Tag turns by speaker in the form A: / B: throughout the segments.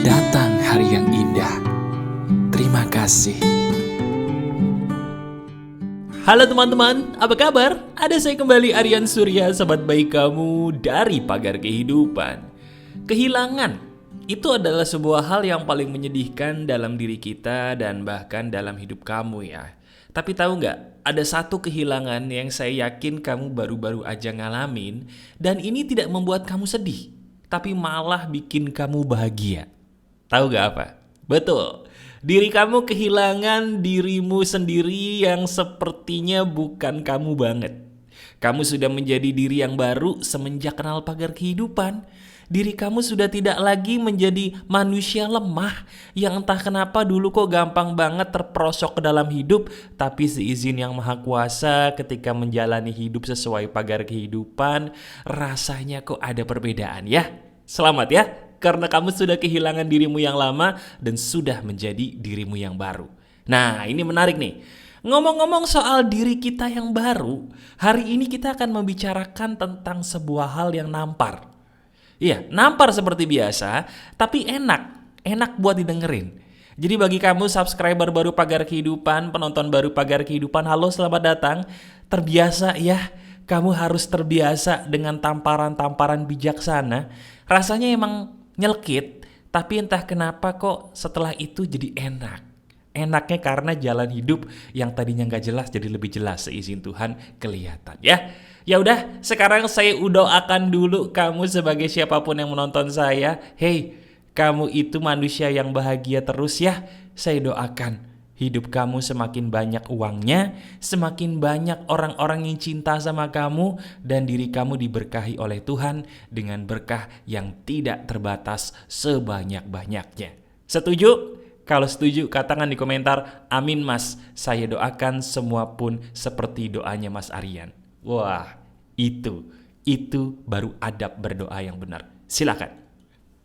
A: Datang hari yang indah. Terima kasih.
B: Halo teman-teman, apa kabar? Ada saya kembali, Aryan Surya, sahabat baik kamu dari Pagar Kehidupan. Kehilangan itu adalah sebuah hal yang paling menyedihkan dalam diri kita dan bahkan dalam hidup kamu ya. Tapi tahu nggak, ada satu kehilangan yang saya yakin kamu baru-baru aja ngalamin dan ini tidak membuat kamu sedih, tapi malah bikin kamu bahagia. Tahu gak apa? Betul, diri kamu kehilangan dirimu sendiri yang sepertinya bukan kamu banget. Kamu sudah menjadi diri yang baru semenjak kenal Pagar Kehidupan. Diri kamu sudah tidak lagi menjadi manusia lemah yang entah kenapa dulu kok gampang banget terperosok ke dalam hidup, tapi seizin Yang Maha Kuasa ketika menjalani hidup sesuai Pagar Kehidupan, rasanya kok ada perbedaan ya. Selamat ya, karena kamu sudah kehilangan dirimu yang lama dan sudah menjadi dirimu yang baru. Nah, ini menarik nih. Ngomong-ngomong soal diri kita yang baru, hari ini kita akan membicarakan tentang sebuah hal yang nampar. Iya, nampar seperti biasa, tapi enak buat didengerin. Jadi bagi kamu subscriber baru Pagar Kehidupan, penonton baru Pagar Kehidupan, halo selamat datang. Terbiasa ya, kamu harus terbiasa dengan tamparan-tamparan bijaksana. Rasanya emang nyelkit, tapi entah kenapa kok setelah itu jadi enak. Enaknya karena jalan hidup yang tadinya nggak jelas jadi lebih jelas seizin Tuhan kelihatan ya. Ya udah, sekarang saya doakan dulu kamu sebagai siapapun yang menonton saya. Hey, kamu itu manusia yang bahagia terus ya. Saya doakan hidup kamu semakin banyak uangnya, semakin banyak orang-orang yang cinta sama kamu, dan diri kamu diberkahi oleh Tuhan dengan berkah yang tidak terbatas sebanyak-banyaknya. Setuju? Kalau setuju, katakan di komentar, amin mas, saya doakan semua pun seperti doanya Mas Aryan. Wah, itu baru adab berdoa yang benar. Silakan.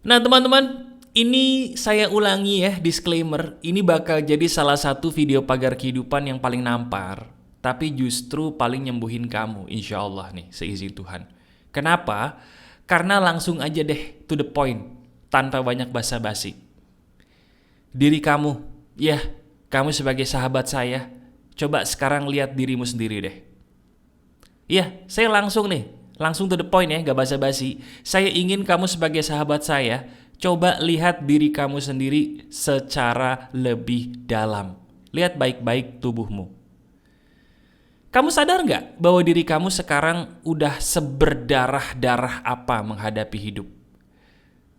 B: Nah teman-teman, ini saya ulangi ya, disclaimer, ini bakal jadi salah satu video Pagar Kehidupan yang paling nampar, tapi justru paling nyembuhin kamu, insya Allah nih, seizin Tuhan. Kenapa? Karena langsung aja deh, to the point, tanpa banyak basa-basi. Diri kamu, ya, kamu sebagai sahabat saya, coba sekarang lihat dirimu sendiri deh. Iya, saya langsung to the point ya, gak basa-basi. Saya ingin kamu sebagai sahabat saya, coba lihat diri kamu sendiri secara lebih dalam. Lihat baik-baik tubuhmu. Kamu sadar gak bahwa diri kamu sekarang udah seberdarah-darah apa menghadapi hidup?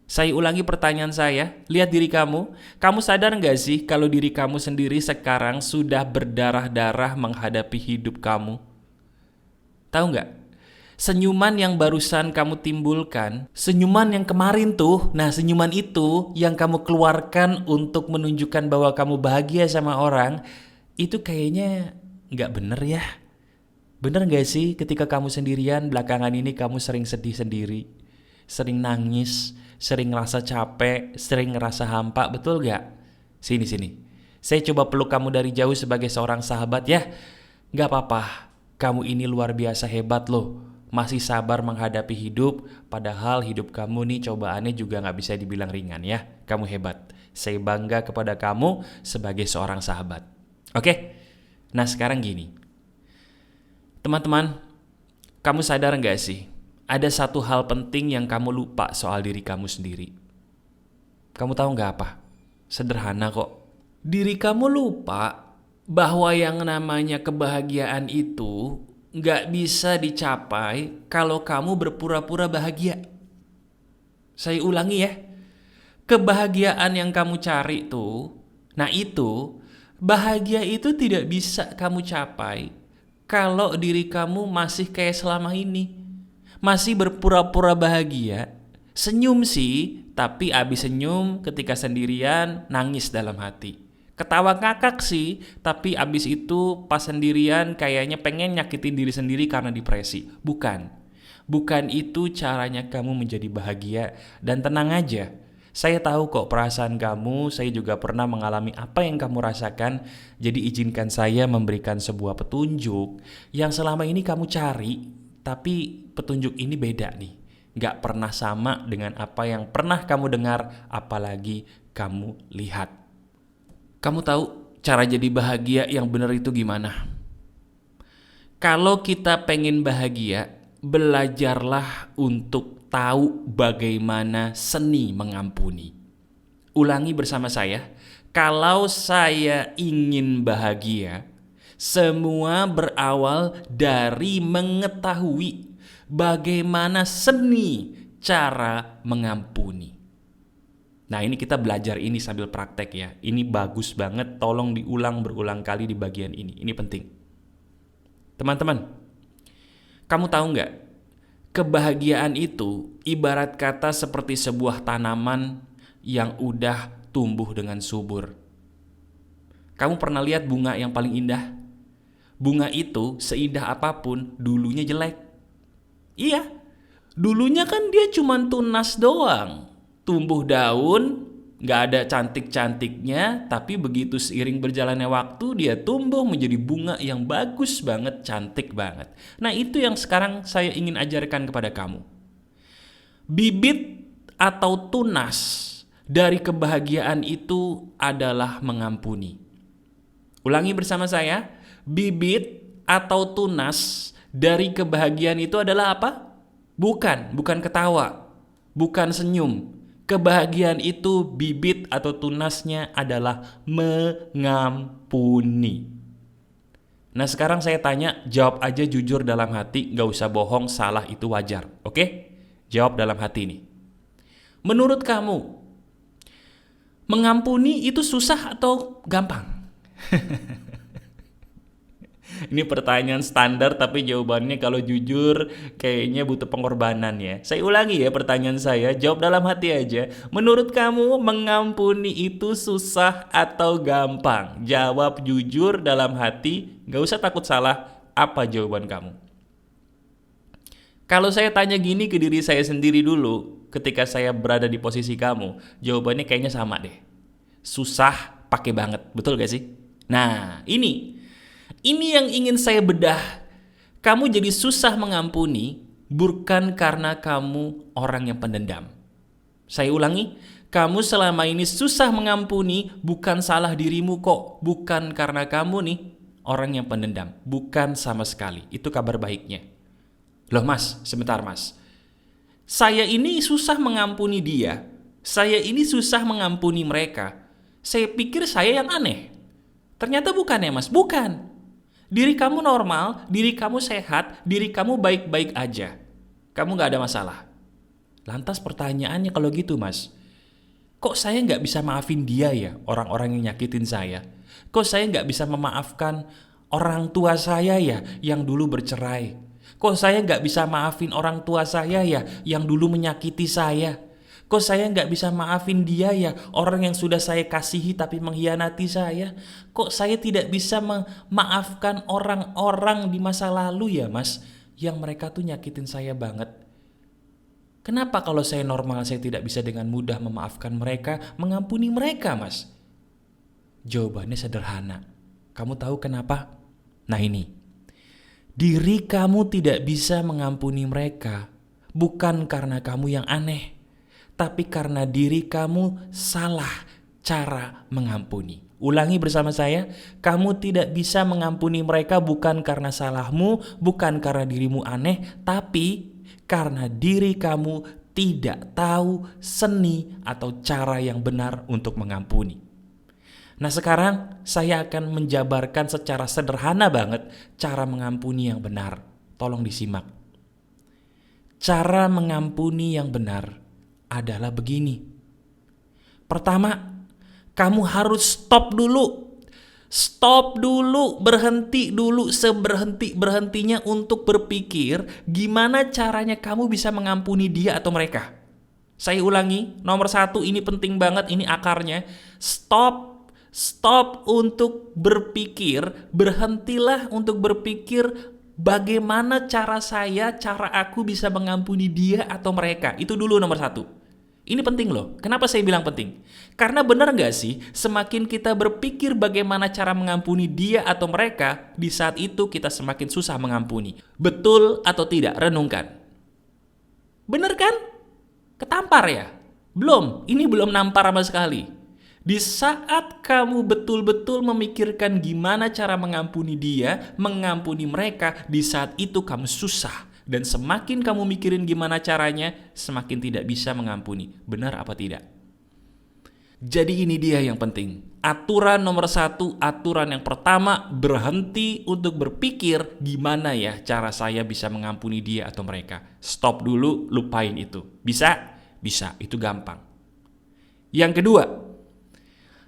B: Saya ulangi pertanyaan saya, lihat diri kamu. Kamu sadar gak sih kalau diri kamu sendiri sekarang sudah berdarah-darah menghadapi hidup kamu? Tahu gak? Senyuman yang barusan kamu timbulkan, senyuman yang kemarin tuh, nah senyuman itu yang kamu keluarkan untuk menunjukkan bahwa kamu bahagia sama orang, itu kayaknya gak bener ya. Bener gak sih ketika kamu sendirian belakangan ini kamu sering sedih sendiri, sering nangis, sering ngerasa capek, sering ngerasa hampa, betul gak? Sini. Saya coba peluk kamu dari jauh sebagai seorang sahabat ya. Gak apa-apa, kamu ini luar biasa hebat loh. Masih sabar menghadapi hidup, padahal hidup kamu nih cobaannya juga gak bisa dibilang ringan ya. Kamu hebat. Saya bangga kepada kamu sebagai seorang sahabat. Oke? Nah sekarang gini. Teman-teman, kamu sadar gak sih? Ada satu hal penting yang kamu lupa soal diri kamu sendiri. Kamu tahu gak apa? Sederhana kok. Diri kamu lupa bahwa yang namanya kebahagiaan itu gak bisa dicapai kalau kamu berpura-pura bahagia. Saya ulangi ya. Kebahagiaan yang kamu cari tuh, nah itu, bahagia itu tidak bisa kamu capai kalau diri kamu masih kayak selama ini. Masih berpura-pura bahagia, senyum sih, tapi abis senyum ketika sendirian nangis dalam hati. Ketawa ngakak sih, tapi abis itu pas sendirian kayaknya pengen nyakitin diri sendiri karena depresi. Bukan itu caranya kamu menjadi bahagia. Dan tenang aja, saya tahu kok perasaan kamu, saya juga pernah mengalami apa yang kamu rasakan. Jadi izinkan saya memberikan sebuah petunjuk yang selama ini kamu cari, tapi petunjuk ini beda nih. Gak pernah sama dengan apa yang pernah kamu dengar, apalagi kamu lihat. Kamu tahu cara jadi bahagia yang benar itu gimana? Kalau kita pengen bahagia, belajarlah untuk tahu bagaimana seni mengampuni. Ulangi bersama saya, kalau saya ingin bahagia, semua berawal dari mengetahui bagaimana seni cara mengampuni. Nah, ini kita belajar ini sambil praktek ya. Ini bagus banget, tolong diulang berulang kali di bagian ini. Ini penting. Teman-teman, kamu tahu nggak? Kebahagiaan itu ibarat kata seperti sebuah tanaman yang udah tumbuh dengan subur. Kamu pernah lihat bunga yang paling indah? Bunga itu seindah apapun dulunya jelek. Iya, dulunya kan dia cuma tunas doang. Tumbuh daun, gak ada cantik-cantiknya, tapi begitu seiring berjalannya waktu dia tumbuh menjadi bunga yang bagus banget, cantik banget. Nah, itu yang sekarang saya ingin ajarkan kepada kamu. Bibit atau tunas dari kebahagiaan itu adalah mengampuni. Ulangi bersama saya, bibit atau tunas dari kebahagiaan itu adalah apa? Bukan ketawa, bukan senyum. Kebahagiaan itu bibit atau tunasnya adalah mengampuni. Nah, sekarang saya tanya, jawab aja jujur dalam hati, gak usah bohong, salah itu wajar. Oke? Jawab dalam hati nih. Menurut kamu, mengampuni itu susah atau gampang? Ini pertanyaan standar tapi jawabannya kalau jujur kayaknya butuh pengorbanan ya. Saya ulangi ya pertanyaan saya, jawab dalam hati aja. Menurut kamu mengampuni itu susah atau gampang? Jawab jujur dalam hati, gak usah takut salah. Apa jawaban kamu? Kalau saya tanya gini ke diri saya sendiri dulu, ketika saya berada di posisi kamu, jawabannya kayaknya sama deh. Susah pakai banget, betul gak sih? Nah, ini yang ingin saya bedah. Kamu jadi susah mengampuni bukan karena kamu orang yang pendendam. Saya ulangi, kamu selama ini susah mengampuni bukan salah dirimu kok. Bukan karena kamu nih orang yang pendendam. Bukan sama sekali. Itu kabar baiknya. Loh mas, sebentar mas. Saya ini susah mengampuni dia. Saya ini susah mengampuni mereka. Saya pikir saya yang aneh. Ternyata bukan ya mas, bukan. Diri kamu normal, diri kamu sehat, diri kamu baik-baik aja. Kamu gak ada masalah. Lantas pertanyaannya kalau gitu mas, kok saya gak bisa maafin dia ya, orang-orang yang nyakitin saya? Kok saya gak bisa memaafkan orang tua saya ya, yang dulu bercerai? Kok saya gak bisa maafin orang tua saya ya, yang dulu menyakiti saya? Kok saya nggak bisa maafin dia ya, orang yang sudah saya kasihi tapi mengkhianati saya? Kok saya tidak bisa memaafkan orang-orang di masa lalu ya mas, yang mereka tuh nyakitin saya banget? Kenapa kalau saya normal saya tidak bisa dengan mudah memaafkan mereka, mengampuni mereka mas? Jawabannya sederhana. Kamu tahu kenapa? Nah ini, diri kamu tidak bisa mengampuni mereka bukan karena kamu yang aneh, tapi karena diri kamu salah cara mengampuni. Ulangi bersama saya, kamu tidak bisa mengampuni mereka bukan karena salahmu, bukan karena dirimu aneh, tapi karena diri kamu tidak tahu seni atau cara yang benar untuk mengampuni. Nah sekarang saya akan menjabarkan secara sederhana banget cara mengampuni yang benar. Tolong disimak. Cara mengampuni yang benar adalah begini. Pertama, kamu harus stop dulu. Stop dulu, berhenti dulu seberhenti-berhentinya untuk berpikir gimana caranya kamu bisa mengampuni dia atau mereka. Saya ulangi, nomor 1 ini penting banget, ini akarnya. Stop untuk berpikir, berhentilah untuk berpikir bagaimana cara aku bisa mengampuni dia atau mereka. Itu dulu nomor 1. Ini penting loh. Kenapa saya bilang penting? Karena benar gak sih, semakin kita berpikir bagaimana cara mengampuni dia atau mereka, di saat itu kita semakin susah mengampuni. Betul atau tidak? Renungkan. Bener kan? Ketampar ya? Belum, ini belum nampar sama sekali. Di saat kamu betul-betul memikirkan gimana cara mengampuni dia, mengampuni mereka, di saat itu kamu susah. Dan semakin kamu mikirin gimana caranya, semakin tidak bisa mengampuni. Benar apa tidak? Jadi ini dia yang penting. Aturan nomor 1, aturan yang pertama, berhenti untuk berpikir gimana ya cara saya bisa mengampuni dia atau mereka. Stop dulu, lupain itu. Bisa? Bisa, itu gampang. Yang kedua,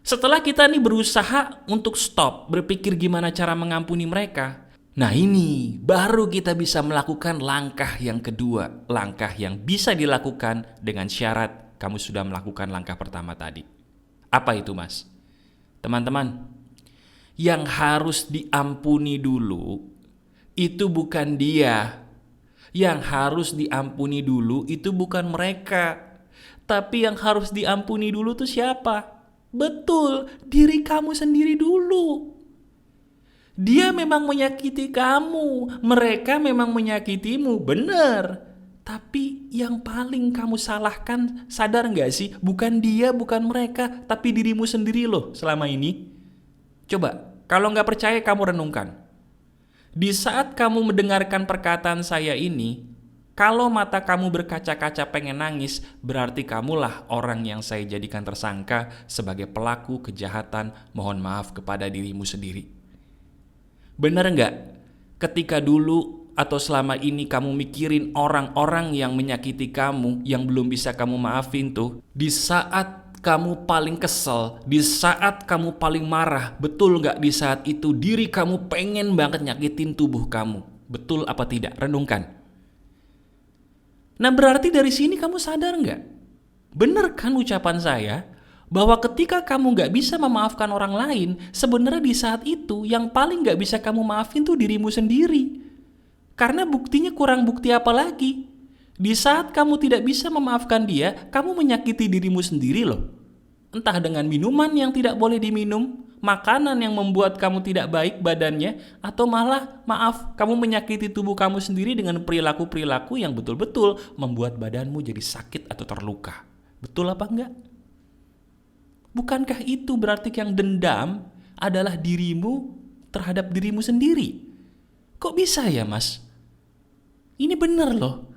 B: setelah kita nih berusaha untuk stop berpikir gimana cara mengampuni mereka, nah ini baru kita bisa melakukan langkah yang kedua. Langkah yang bisa dilakukan dengan syarat kamu sudah melakukan langkah pertama tadi. Apa itu, Mas? Teman-teman, yang harus diampuni dulu itu bukan dia. Yang harus diampuni dulu itu bukan mereka. Tapi yang harus diampuni dulu tuh siapa? Betul, diri kamu sendiri dulu. Dia memang menyakiti kamu, mereka memang menyakitimu, benar. Tapi yang paling kamu salahkan, sadar gak sih? Bukan dia, bukan mereka, tapi dirimu sendiri loh selama ini. Coba, kalau gak percaya kamu renungkan. Di saat kamu mendengarkan perkataan saya ini, kalau mata kamu berkaca-kaca pengen nangis, berarti kamulah orang yang saya jadikan tersangka sebagai pelaku kejahatan. Mohon maaf kepada dirimu sendiri. Benar nggak? Ketika dulu atau selama ini kamu mikirin orang-orang yang menyakiti kamu, yang belum bisa kamu maafin tuh, di saat kamu paling kesel, di saat kamu paling marah, betul nggak di saat itu diri kamu pengen banget nyakitin tubuh kamu? Betul apa tidak? Renungkan. Nah berarti dari sini kamu sadar nggak? Bener kan ucapan saya? Bahwa ketika kamu nggak bisa memaafkan orang lain, sebenarnya di saat itu yang paling nggak bisa kamu maafin tuh dirimu sendiri. Karena buktinya kurang bukti apa lagi? Di saat kamu tidak bisa memaafkan dia, kamu menyakiti dirimu sendiri loh. Entah dengan minuman yang tidak boleh diminum, makanan yang membuat kamu tidak baik badannya, atau malah, maaf, kamu menyakiti tubuh kamu sendiri dengan perilaku-perilaku yang betul-betul membuat badanmu jadi sakit atau terluka. Betul apa enggak? Bukankah itu berarti yang dendam adalah dirimu terhadap dirimu sendiri? Kok bisa ya, Mas? Ini bener loh.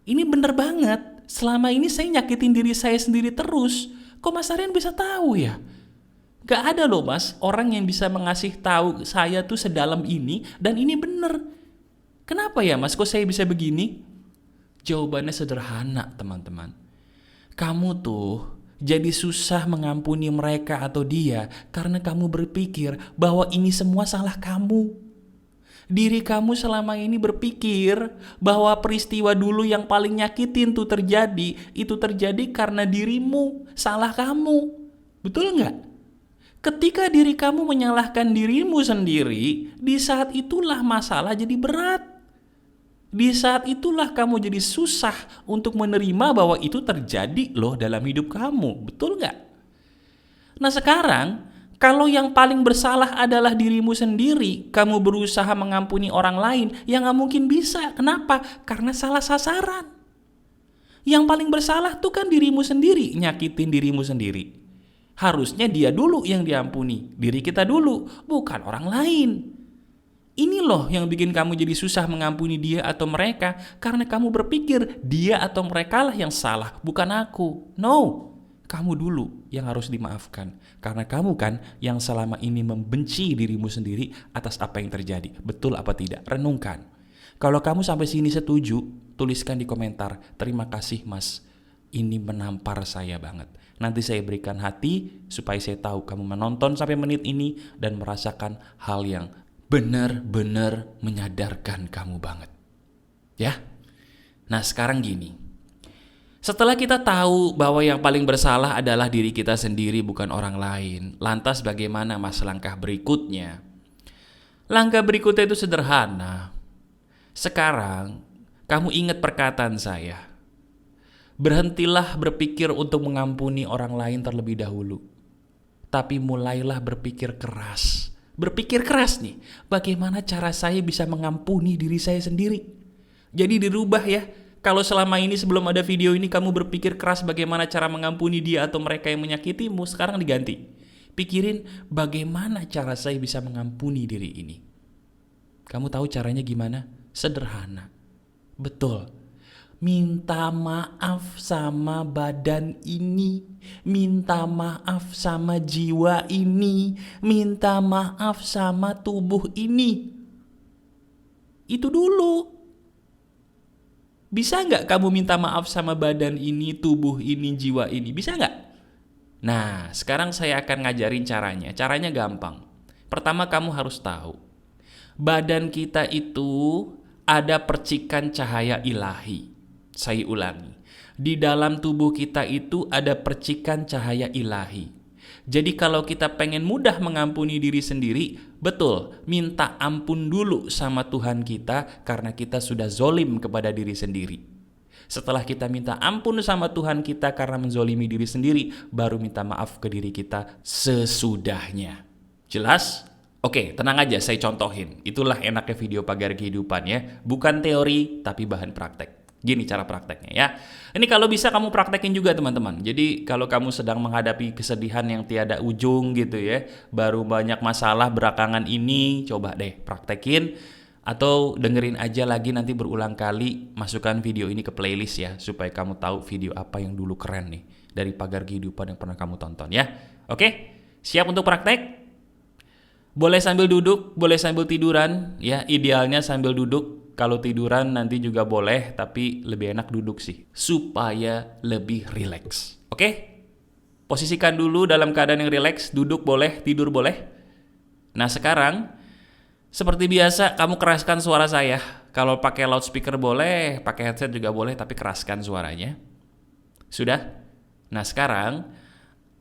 B: Ini bener banget. Selama ini saya nyakitin diri saya sendiri terus. Kok Mas Aryan bisa tahu ya? Gak ada loh, Mas, orang yang bisa mengasih tahu saya tuh sedalam ini. Dan ini bener. Kenapa ya, Mas, kok saya bisa begini? Jawabannya sederhana, teman-teman. Kamu tuh jadi susah mengampuni mereka atau dia karena kamu berpikir bahwa ini semua salah kamu. Diri kamu selama ini berpikir bahwa peristiwa dulu yang paling nyakitin tuh terjadi, itu terjadi karena dirimu, salah kamu. Betul nggak? Ketika diri kamu menyalahkan dirimu sendiri, di saat itulah masalah jadi berat. Di saat itulah kamu jadi susah untuk menerima bahwa itu terjadi loh dalam hidup kamu. Betul nggak? Nah sekarang, kalau yang paling bersalah adalah dirimu sendiri, kamu berusaha mengampuni orang lain, ya nggak mungkin bisa. Kenapa? Karena salah sasaran. Yang paling bersalah tuh kan dirimu sendiri, nyakitin dirimu sendiri. Harusnya dia dulu yang diampuni, diri kita dulu, bukan orang lain. Ini loh yang bikin kamu jadi susah mengampuni dia atau mereka, karena kamu berpikir dia atau mereka lah yang salah, bukan aku. No. Kamu dulu yang harus dimaafkan. Karena kamu kan yang selama ini membenci dirimu sendiri atas apa yang terjadi. Betul apa tidak? Renungkan. Kalau kamu sampai sini setuju, tuliskan di komentar. Terima kasih, Mas. Ini menampar saya banget. Nanti saya berikan hati supaya saya tahu kamu menonton sampai menit ini dan merasakan hal yang benar-benar menyadarkan kamu banget. Ya? Nah sekarang gini. Setelah kita tahu bahwa yang paling bersalah adalah diri kita sendiri bukan orang lain, lantas bagaimana Mas langkah berikutnya? Langkah berikutnya itu sederhana. Sekarang, kamu ingat perkataan saya. Berhentilah berpikir untuk mengampuni orang lain terlebih dahulu. Tapi mulailah berpikir keras. Berpikir keras nih, bagaimana cara saya bisa mengampuni diri saya sendiri? Jadi dirubah ya. Kalau selama ini sebelum ada video ini kamu berpikir keras bagaimana cara mengampuni dia atau mereka yang menyakitimu, sekarang diganti. Pikirin bagaimana cara saya bisa mengampuni diri ini. Kamu tahu caranya gimana? Sederhana. Betul. Minta maaf sama badan ini, minta maaf sama jiwa ini, minta maaf sama tubuh ini. Itu dulu. Bisa nggak kamu minta maaf sama badan ini, tubuh ini, jiwa ini? Bisa nggak? Nah, sekarang saya akan ngajarin caranya. Caranya gampang. Pertama kamu harus tahu, badan kita itu ada percikan cahaya ilahi. Saya ulangi, di dalam tubuh kita itu ada percikan cahaya ilahi. Jadi kalau kita pengen mudah mengampuni diri sendiri, betul, minta ampun dulu sama Tuhan kita karena kita sudah zolim kepada diri sendiri. Setelah kita minta ampun sama Tuhan kita karena menzolimi diri sendiri, baru minta maaf ke diri kita sesudahnya. Jelas? Oke, tenang aja, saya contohin. Itulah enaknya video Pagar Kehidupan ya. Bukan teori, tapi bahan praktek. Gini cara prakteknya ya. Ini kalau bisa kamu praktekin juga teman-teman. Jadi kalau kamu sedang menghadapi kesedihan yang tiada ujung gitu ya, baru banyak masalah belakangan ini, coba deh praktekin. Atau dengerin aja lagi nanti berulang kali, masukkan video ini ke playlist ya, supaya kamu tahu video apa yang dulu keren nih dari Pagar Kehidupan yang pernah kamu tonton ya. Oke, siap untuk praktek? Boleh sambil duduk, boleh sambil tiduran ya, idealnya sambil duduk. Kalau tiduran nanti juga boleh, tapi lebih enak duduk sih, supaya lebih rileks. Oke? Posisikan dulu dalam keadaan yang rileks, duduk boleh, tidur boleh. Nah sekarang, seperti biasa kamu keraskan suara saya. Kalau pakai loudspeaker boleh, pakai headset juga boleh, tapi keraskan suaranya. Sudah? Nah sekarang,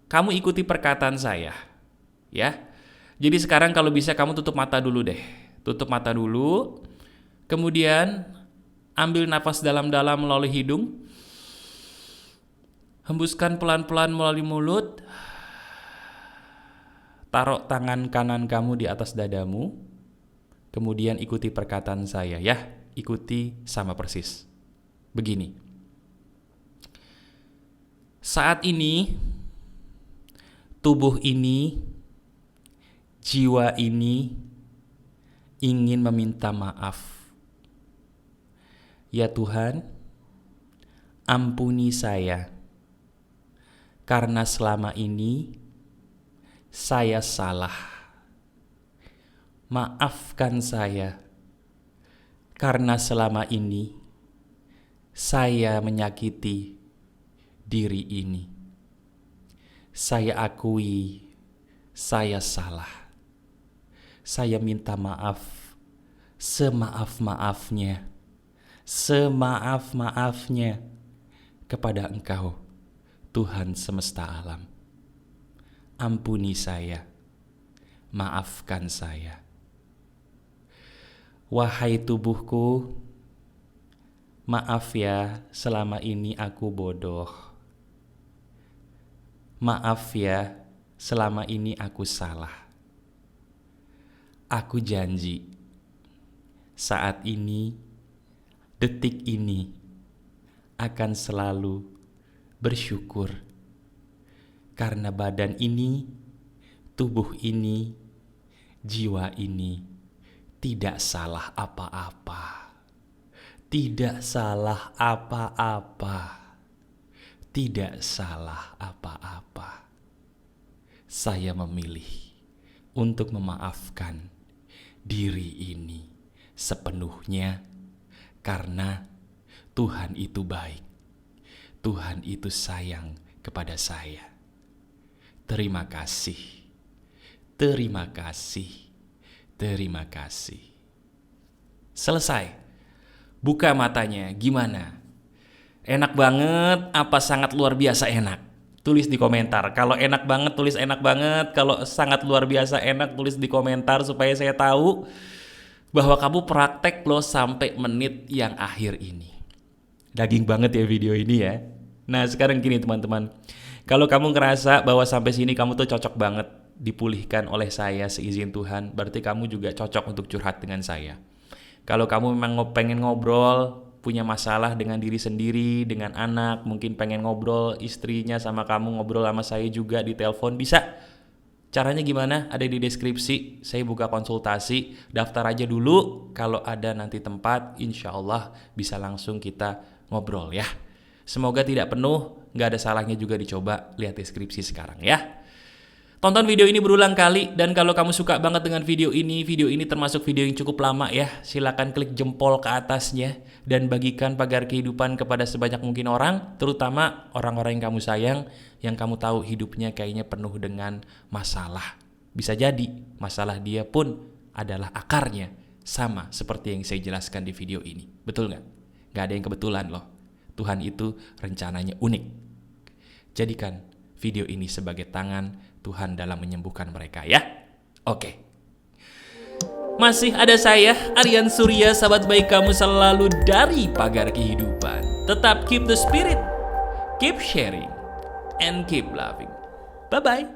B: kamu ikuti perkataan saya. Ya. Jadi sekarang kalau bisa kamu tutup mata dulu deh. Tutup mata dulu. Kemudian ambil nafas dalam-dalam melalui hidung. Hembuskan pelan-pelan melalui mulut. Taruh tangan kanan kamu di atas dadamu. Kemudian ikuti perkataan saya ya. Ikuti sama persis. Begini. Saat ini, tubuh ini, jiwa ini ingin meminta maaf. Ya Tuhan, ampuni saya, karena selama ini saya salah. Maafkan saya, karena selama ini saya menyakiti diri ini. Saya akui, saya salah. Saya minta maaf, semaaf-maafnya. Semaaf-maafnya kepada Engkau, Tuhan semesta alam. Ampuni saya, maafkan saya. Wahai tubuhku, maaf ya selama ini aku bodoh. Maaf ya selama ini aku salah. Aku janji, saat ini, detik ini akan selalu bersyukur karena badan ini, tubuh ini, jiwa ini tidak salah apa-apa. Tidak salah apa-apa. Tidak salah apa-apa. Saya memilih untuk memaafkan diri ini sepenuhnya. Karena Tuhan itu baik, Tuhan itu sayang kepada saya. Terima kasih, terima kasih, terima kasih. Selesai. Buka matanya, gimana? Enak banget, apa sangat luar biasa enak? Tulis di komentar. Kalau enak banget, tulis enak banget. Kalau sangat luar biasa enak, tulis di komentar supaya saya tahu bahwa kamu praktek loh sampai menit yang akhir ini. Daging banget ya video ini ya. Nah sekarang gini teman-teman, kalau kamu ngerasa bahwa sampai sini kamu tuh cocok banget dipulihkan oleh saya seizin Tuhan, berarti kamu juga cocok untuk curhat dengan saya. Kalau kamu memang pengen ngobrol, punya masalah dengan diri sendiri, dengan anak, mungkin pengen ngobrol istrinya sama kamu, ngobrol sama saya juga di telepon, bisa. Caranya gimana? Ada di deskripsi. Saya buka konsultasi. Daftar aja dulu. Kalau ada nanti tempat, insya Allah bisa langsung kita ngobrol ya. Semoga tidak penuh. Nggak ada salahnya juga dicoba. Lihat deskripsi sekarang ya. Tonton video ini berulang kali. Dan kalau kamu suka banget dengan video ini termasuk video yang cukup lama ya. Silakan klik jempol ke atasnya. Dan bagikan pagar kehidupan kepada sebanyak mungkin orang. Terutama orang-orang yang kamu sayang. Yang kamu tahu hidupnya kayaknya penuh dengan masalah. Bisa jadi masalah dia pun adalah akarnya sama seperti yang saya jelaskan di video ini. Betul nggak? Nggak ada yang kebetulan loh. Tuhan itu rencananya unik. Jadikan video ini sebagai tangan Tuhan dalam menyembuhkan mereka ya. Oke. Masih ada saya, Aryan Surya, sahabat baik kamu selalu dari Pagar Kehidupan. Tetap keep the spirit, keep sharing, and keep loving. Bye-bye.